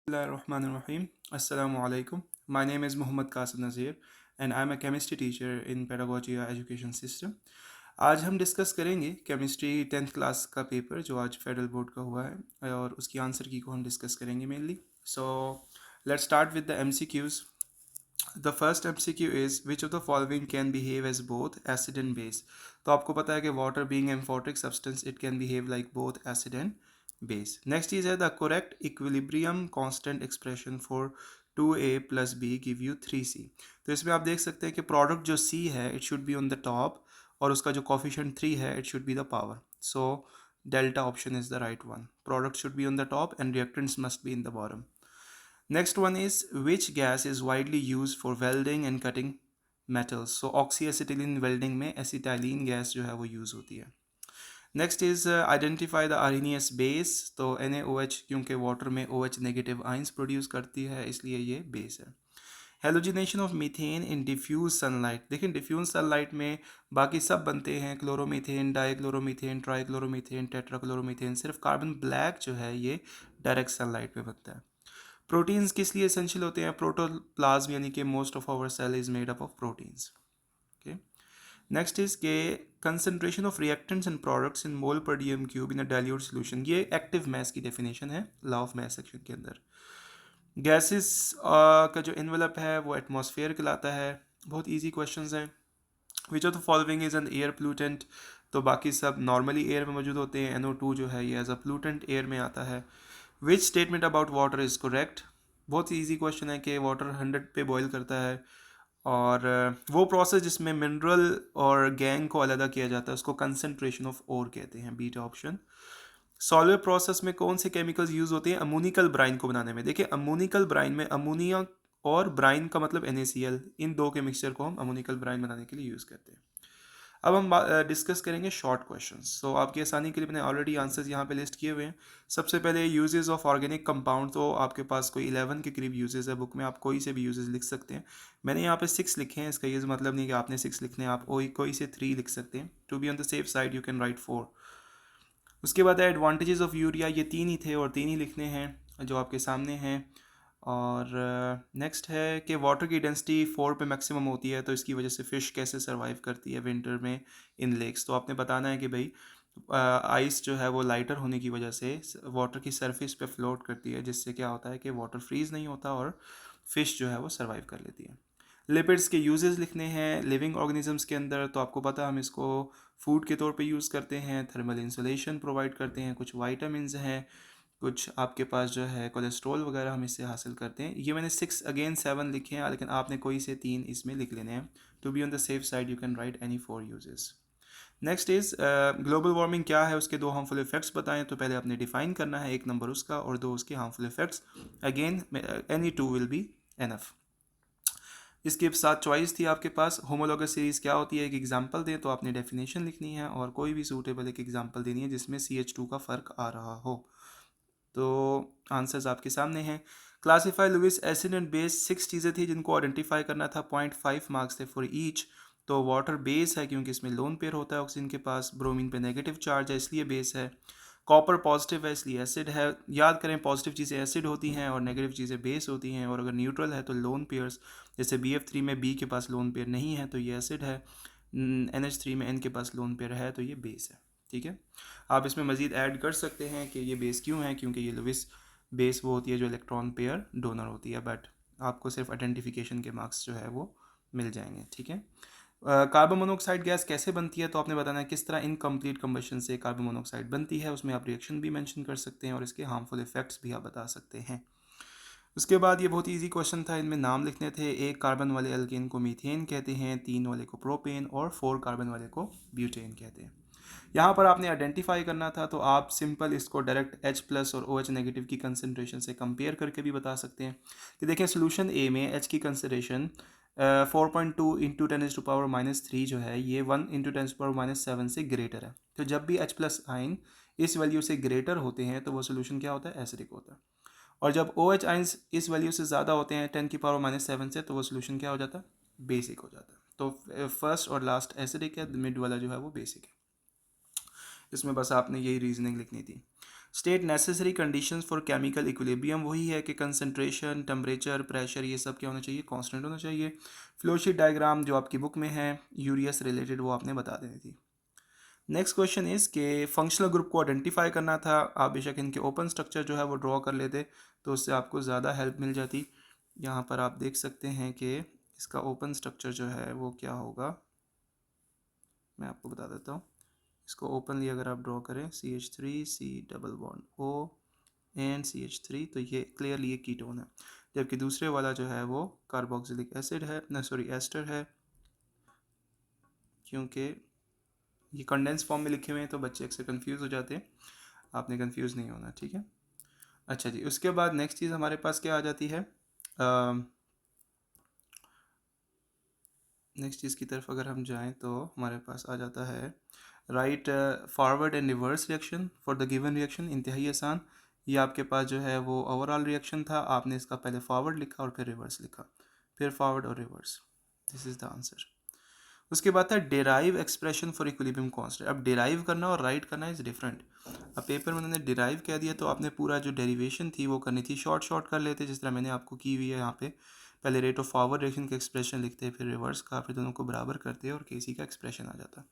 Bismillahirrahmanirrahim. Assalamu alaikum. My name is Muhammad Qasim Nazir and I'm a chemistry teacher in Pedagogy Education System. आज हम discuss करेंगे chemistry 10th class का paper जो आज federal board का हुआ है और उसकी आंसर की को हम डिस्कस करेंगे mainly. So let's start with the MCQs. The first MCQ is which of the following can behave as both acid and base. तो आपको पता है कि water being amphoteric substance it can behave like both acid and base. Next चीज है the correct equilibrium constant expression for 2A plus B give you 3C. तो इसमें आप देख सकते हैं कि प्रोडक्ट जो C है it should be on the top और उसका जो कोफिशिएंट 3 है it should be the power. So delta option is the right one. Product should be on the top and reactants must be in the bottom. Next one is which gas is widely used for welding and cutting metals. So oxyacetylene welding में acetylene gas जो है वो use होती है. Next is identify the Arrhenius base. तो NaOH क्योंकि water में OH negative ions produce करती है इसलिए ये बेस है. Halogenation of methane in diffuse sunlight. देखिए डिफ्यूज सनलाइट में बाकी सब बनते हैं क्लोरोमीथेन, डाइक्लोरोमीथेन, ट्राइक्लोरोमीथेन, टेट्राक्लोरोमीथेन. सिर्फ कार्बन ब्लैक जो है ये डायरेक्ट सनलाइट में बनता है. प्रोटीन्स किस लिए एसेंशियल होते हैं? प्रोटोप्लाज्म यानी कि most of our cell is made up of proteins. Okay. Next is के concentration of reactants and products in mole per DM cube in a dilute solution. ये एक्टिव मास की definition है law of mass section के अंदर. Gases का जो envelope है वो एटमॉस्फेयर कहलाता है. बहुत इजी क्वेश्चंस हैं. विच of the following is an air प्लूटेंट. तो बाकी सब नॉर्मली एयर में मौजूद होते हैं. NO2 जो है ये एज अ प्लूटेंट एयर में आता है. Which statement about water is correct. बहुत ईजी क्वेश्चन है कि वाटर 100 पे बॉयल करता है और वो प्रोसेस जिसमें मिनरल और गैंग को अलग किया जाता है उसको कंसंट्रेशन ऑफ ओर कहते हैं. Beta option. सॉल्वर प्रोसेस में कौन से केमिकल्स यूज होते हैं अमोनिकल ब्राइन को बनाने में? देखिए अमोनिकल ब्राइन में अमोनिया और ब्राइन का मतलब NaCl, इन दो के मिक्सचर को हम अमोनिकल ब्राइन बनाने के लिए यूज़ करते हैं. अब हम डिस्कस करेंगे शॉर्ट क्वेश्चंस. सो आपकी आसानी के लिए मैंने ऑलरेडी आंसर्स यहाँ पे लिस्ट किए हुए हैं. सबसे पहले यूजेस ऑफ ऑर्गेनिक कंपाउंड. तो आपके पास कोई 11 के करीब यूजेस है. बुक में आप कोई से भी यूजेस लिख सकते हैं. मैंने यहाँ पे 6 लिखे हैं. इसका ये मतलब नहीं कि आपने 6 लिखने हैं. आप कोई से 3 लिख सकते हैं. To be on the safe side you can write 4. उसके बाद है एडवांटेजेस ऑफ यूरिया. ये 3 ही थे और 3 ही लिखने हैं जो आपके सामने हैं. और नेक्स्ट है कि वाटर की डेंसिटी 4 पे मैक्सिमम होती है तो इसकी वजह से फ़िश कैसे सरवाइव करती है विंटर में इन लेक्स. तो आपने बताना है कि भाई आइस जो है वो लाइटर होने की वजह से वाटर की सरफेस पे फ्लोट करती है जिससे क्या होता है कि वाटर फ्रीज़ नहीं होता और फ़िश जो है वो सरवाइव कर लेती है. लिपिड्स के यूजेस लिखने हैं लिविंग ऑर्गेनिजम्स के अंदर. तो आपको पता है हम इसको फूड के तौर पे यूज़ करते हैं. थर्मल इंसुलेशन प्रोवाइड करते हैं. कुछ वाइटामिन हैं. कुछ आपके पास जो है कोलेस्ट्रॉल वगैरह हम इससे हासिल करते हैं. ये मैंने 6 अगेन 7 लिखे हैं लेकिन आपने कोई से 3 इसमें लिख लेने हैं. To be on the safe side you can write any 4 uses. Next is global warming क्या है उसके 2 हार्मफुल इफेक्ट्स बताएं. तो पहले आपने डिफाइन करना है. 1 नंबर उसका और 2 उसके harmful effects. Again any 2 will be enough. इसके साथ चॉइस थी आपके पास. होमोलॉगस सीरीज़ क्या होती है एक एग्जांपल दें तो आपने डेफिनेशन लिखनी है और कोई भी सूटेबल एक एग्जांपल देनी है जिसमें CH2 का फ़र्क आ रहा हो. तो आंसर्स आपके सामने हैं. Classify Lewis acid and base 6 चीज़ें थी जिनको आइडेंटिफाई करना था. 0.5 मार्क्स थे फॉर ईच. तो वाटर बेस है क्योंकि इसमें लोन पेयर होता है ऑक्सीजन के पास. ब्रोमीन पे नेगेटिव चार्ज है इसलिए बेस है. कॉपर पॉजिटिव है इसलिए एसिड है. याद करें पॉजिटिव चीज़ें एसिड होती हैं और नेगेटिव चीज़ें बेस होती हैं. और अगर न्यूट्रल है तो लोन पेयर्स जैसे BF3 में B के पास लोन पेयर नहीं है तो ये एसिड है. NH3 में N के पास लोन पेयर है तो ये बेस है. ठीक है. आप इसमें मज़ीद ऐड कर सकते हैं कि ये बेस क्यों है क्योंकि ये लुइस बेस वो होती है जो इलेक्ट्रॉन पेयर डोनर होती है. बट आपको सिर्फ आइडेंटिफिकेशन के मार्क्स जो है वो मिल जाएंगे. ठीक है. कार्बन मोनोऑक्साइड गैस कैसे बनती है? तो आपने बताना है किस तरह इनकम्प्लीट कंबशन से कार्बन मोनोऑक्साइड बनती है. उसमें आप रिएक्शन भी मेंशन कर सकते हैं और इसके हार्मफुल इफेक्ट्स भी आप बता सकते हैं. उसके बाद ये बहुत इजी क्वेश्चन था. इनमें नाम लिखने थे. 1 कार्बन वाले एल्केन को मीथेन कहते हैं. 3 वाले को प्रोपेन और 4 कार्बन वाले को ब्यूटेन कहते हैं. यहाँ पर आपने आइडेंटिफाई करना था तो आप सिंपल इसको डायरेक्ट H प्लस और OH नेगेटिव की कंसनट्रेशन से कंपेयर करके भी बता सकते हैं कि देखें सोल्यूशन A में H की कंसनट्रेशन 4.2 इंटू 10⁻³ जो है ये 1 इंटू 10⁻⁷ से ग्रेटर है. तो जब भी H प्लस आइन इस वैल्यू से ग्रेटर होते हैं तो वो सोल्यूशन क्या होता है? एसिडिक होता है. और जब OH आइंस इस वैल्यू से ज़्यादा होते हैं 10⁻⁷ से तो वो सोल्यूशन क्या हो जाता है? बेसिक हो जाता है. तो फर्स्ट और लास्ट एसिडिक है. मिड वाला जो है वो बेसिक है. इसमें बस आपने यही रीजनिंग लिखनी थी. State necessary conditions for chemical equilibrium, वही है कि कंसंट्रेशन, टेम्परेचर, प्रेशर, ये सब क्या होना चाहिए, कांस्टेंट होना चाहिए। फ्लोशीट डायग्राम जो आपकी बुक में है यूरिया से रिलेटेड वो आपने बता देनी थी। नेक्स्ट क्वेश्चन इज़ कि फंक्शनल ग्रुप को आइडेंटिफाई करना था। आप बेशक इनके ओपन स्ट्रक्चर जो है वो ड्रॉ कर लेते तो उससे आपको ज़्यादा हेल्प मिल जाती। यहाँ पर आप देख सकते हैं कि इसका ओपन स्ट्रक्चर जो है वो क्या होगा, मैं आपको बता देता हूँ। इसको ओपनली अगर आप ड्रॉ करें CH3 C double bond O and CH3, तो ये क्लियरली एक कीटोन है, जबकि दूसरे वाला जो है वो कार्बोक्सिलिक एसिड है, ना सॉरी एस्टर है, क्योंकि ये कंडेंस फॉर्म में लिखे हुए हैं तो बच्चे अक्सर कंफ्यूज हो जाते हैं। आपने कंफ्यूज नहीं होना, ठीक है। अच्छा जी, उसके बाद नेक्स्ट चीज़ हमारे पास क्या आ जाती है, नेक्स्ट चीज़ की तरफ अगर हम जाएं तो हमारे पास आ जाता है right forward and reverse reaction for the given reaction. इंतहाई आसान, ये आपके पास जो है वो ओवरऑल रिएक्शन था, आपने इसका पहले फॉरवर्ड लिखा और फिर रिवर्स लिखा, फिर फॉरवर्ड और reverse, this is the answer. उसके बाद था derive expression for equilibrium constant. अब डेराइव करना और राइट करना इज़ डिफरेंट। अब पेपर में उन्होंने डेराइव कह दिया तो आपने पूरा जो डेरिवेशन थी वो करनी थी, शॉर्ट शॉर्ट कर लेते जिस तरह मैंने आपको की हुई है यहाँ पे। पहले रेट ऑफ फॉरवर्ड रिएक्शन का एक्सप्रेशन लिखते, फिर रिवर्स का, फिर दोनों को बराबर करते और केसी का एक्सप्रेशन आ जाता।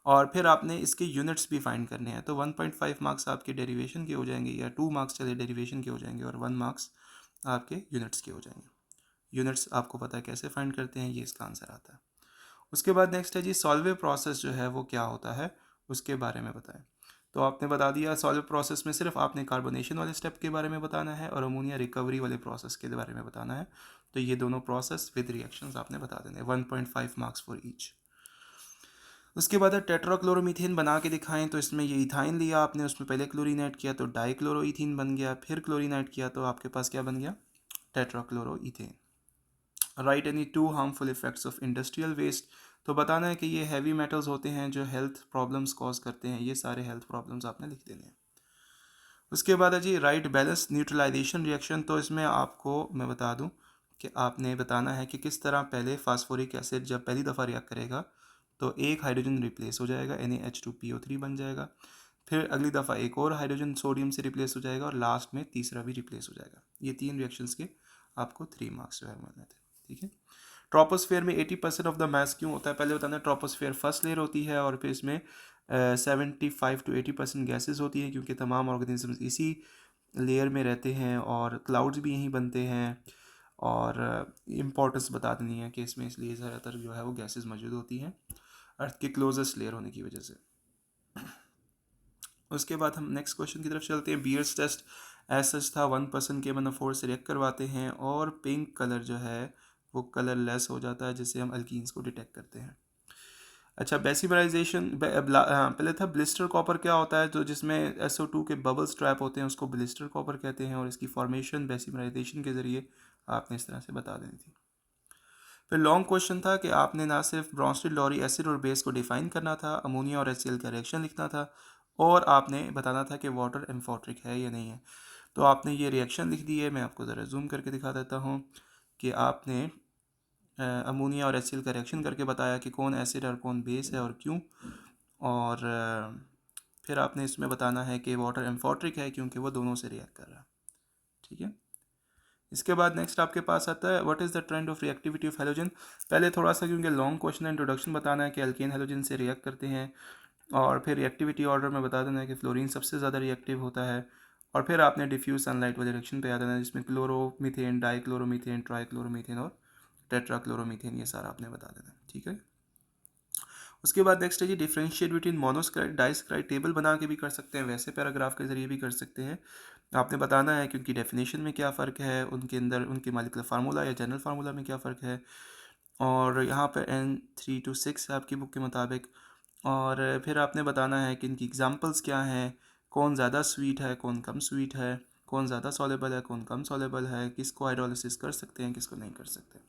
और फिर आपने इसके यूनिट्स भी फाइंड करने हैं, तो 1.5 मार्क्स आपके डेरिवेशन के हो जाएंगे, या 2 मार्क्स चले डेरिवेशन के हो जाएंगे और 1 मार्क्स आपके यूनिट्स के हो जाएंगे। यूनिट्स आपको पता है कैसे फाइंड करते हैं, ये इसका आंसर आता है। उसके बाद नेक्स्ट है जी सॉल्वे प्रोसेस जो है वो क्या होता है, उसके बारे में बताएं। तो आपने बता दिया सॉल्व प्रोसेस में सिर्फ आपने कार्बोनेशन वाले स्टेप के बारे में बताना है और अमोनिया रिकवरी वाले प्रोसेस के बारे में बताना है। तो ये दोनों प्रोसेस विद रिएक्शंस आपने बता देने, 1.5 मार्क्स फॉर ईच। उसके बाद टेट्राक्लोरोमीथेन बना के दिखाएं, तो इसमें ये इथाइन लिया आपने, उसमें पहले क्लोरीन ऐड किया तो डाइक्लोरोइथीन बन गया, फिर क्लोरीन ऐड किया तो आपके पास क्या बन गया, tetrachloroethane. Write any 2 harmful effects of industrial waste, तो बताना है कि ये हैवी मेटल्स होते हैं जो हेल्थ प्रॉब्लम्स कॉज करते हैं, ये सारे हेल्थ प्रॉब्लम्स आपने लिख देने हैं। उसके बाद है जी राइट बैलेंस न्यूट्रलाइजेशन रिएक्शन, तो इसमें आपको मैं बता दूं कि आपने बताना है कि किस तरह पहले फास्फोरिक एसिड जब पहली दफ़ा रिएक्ट करेगा तो एक हाइड्रोजन रिप्लेस हो जाएगा, NaH2PO3 बन जाएगा, फिर अगली दफ़ा एक और हाइड्रोजन सोडियम से रिप्लेस हो जाएगा और लास्ट में तीसरा भी रिप्लेस हो जाएगा। ये 3 रिएक्शंस के आपको 3 मार्क्स जो है मिलने थे, ठीक है। ट्रोपोस्फेयर में 80% ऑफ द मास क्यों होता है, पहले बताना है। ट्रोपोस्फेयर फर्स्ट लेयर होती है और फिर इसमें 75 to 80% गैसेज होती हैं, क्योंकि तमाम ऑर्गेनिजम्स इसी लेयर में रहते हैं और क्लाउड्स भी यहीं बनते हैं। और इम्पोर्टेंस बता देनी है कि इसमें इसलिए ज़्यादातर जो है वो गैसेज मौजूद होती हैं अर्थ के क्लोजेस्ट लेयर होने की वजह से। उसके बाद हम नेक्स्ट क्वेश्चन की तरफ चलते हैं। बियर्स टेस्ट एज सच था, 1% KN4 से रिएक्ट करवाते हैं और पिंक कलर जो है वो कलर लेस हो जाता है, जिससे हम अल्कीन्स को डिटेक्ट करते हैं। अच्छा, बेसिमराइजेशन पहले था ब्लिस्टर कॉपर क्या होता है, जो जिसमें SO2 के बबल्स ट्रैप होते हैं उसको ब्लिस्टर कॉपर कहते हैं, और इसकी फॉर्मेशन बेसिमराइजेशन के ज़रिए आपने इस तरह से बता देनी थी। फिर लॉन्ग क्वेश्चन था कि आपने ना सिर्फ ब्रोंस्टेड लॉरी एसिड और बेस को डिफाइन करना था, अमोनिया और HCl का रिएक्शन लिखना था, और आपने बताना था कि वाटर एम्फोट्रिक है या नहीं है। तो आपने ये रिएक्शन लिख दी है, मैं आपको ज़रा जूम करके दिखा देता हूँ कि आपने अमोनिया और HCl का रिएक्शन करके बताया कि कौन एसिड और कौन बेस है और क्यों। और फिर आपने इसमें बताना है कि वाटर एम्फोट्रिक है क्योंकि वो दोनों से रिएक्ट कर रहा है, ठीक है। इसके बाद नेक्स्ट आपके पास आता है what is the trend of reactivity of halogen. पहले थोड़ा सा क्योंकि लॉन्ग क्वेश्चन इंट्रोडक्शन बताना है कि एल्केन हेलोजन से रिएक्ट करते हैं, और फिर रिएक्टिविटी ऑर्डर में बता देना है कि फ्लोरीन सबसे ज़्यादा रिएक्टिव होता है, और फिर आपने डिफ्यूज सनलाइट वाले रिएक्शन पे आ जाना है जिसमें क्लोरोमीथेन, डाइक्लोरोमीथेन, ट्राइक्लोरोमीथेन और टेट्राक्लोरोमीथेन, ये सारा आपने बता देना है, ठीक है। उसके बाद नेक्स्ट है जी डिफरेंशिएट बिटवीन मोनोस्क्राइड डाइस्क्राइड, टेबल बना के भी कर सकते हैं, वैसे पैराग्राफ के जरिए भी कर सकते हैं। आपने बताना है कि उनकी डेफिनेशन में क्या फ़र्क है, उनके अंदर उनके मॉलिक्यूलर फार्मूला या जनरल फार्मूला में क्या फ़र्क है, और यहाँ पर N3 to 6 है आपकी बुक के मुताबिक। और फिर आपने बताना है कि इनकी एग्जांपल्स क्या हैं, कौन ज़्यादा स्वीट है, कौन कम स्वीट है, कौन ज़्यादा सॉलेबल है, कौन कम सॉलेबल है, किसको हाइड्रोलिसिस कर सकते हैं, किसको नहीं कर सकते।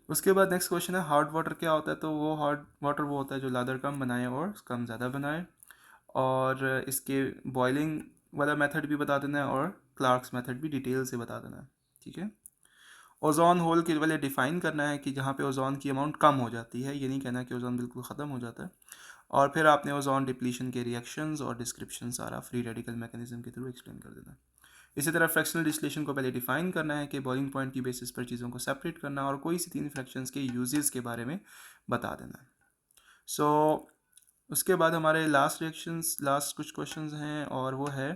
उसके बाद नेक्स्ट क्वेश्चन है हार्ड वाटर क्या होता है। तो वो हार्ड वाटर वो होता है जो लादर कम बनाए और कम ज़्यादा बनाए, और इसके बॉइलिंग वाला मेथड भी बता देना है और क्लार्क्स मेथड भी डिटेल से बता देना है, ठीक है। ओजोन होल के वाले डिफ़ाइन करना है कि जहाँ पे ओजोन की अमाउंट कम हो जाती है, ये नहीं कहना कि ओजोन बिल्कुल ख़त्म हो जाता है। और फिर आपने ओजोन डिप्लीशन के रिएक्शंस और डिस्क्रिप्शन सारा फ्री रेडिकल मैकेनिज्म के थ्रू एक्सप्लेन कर देना। इसी तरह फ्रैक्शनल डिस्टिलेशन को पहले डिफाइन करना है कि बॉइलिंग पॉइंट की बेसिस पर चीज़ों को सेपरेट करना और कोई सी 3 फ्रैक्शंस के यूजेस के बारे में बता देना है। सो उसके बाद हमारे लास्ट कुछ क्वेश्चंस हैं और वो है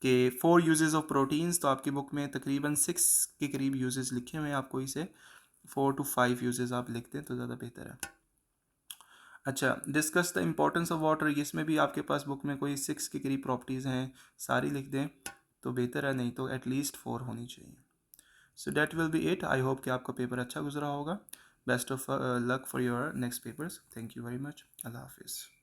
कि 4 यूजेस ऑफ प्रोटीन्स। तो आपकी बुक में तकरीबन 6 के करीब यूजेस लिखे हुए हैं, आपको इसे 4 to 5 यूजेस आप लिखते हैं तो ज़्यादा बेहतर है। अच्छा, discuss the importance of water. इसमें भी आपके पास बुक में कोई 6 के करीब प्रॉपर्टीज़ हैं, सारी लिख दें तो बेहतर है, नहीं तो एटलीस्ट 4 होनी चाहिए। So that will be it. I hope कि आपका पेपर अच्छा गुजरा होगा। Best of luck for your next papers. Thank you very much. अल्लाह हाफिज़।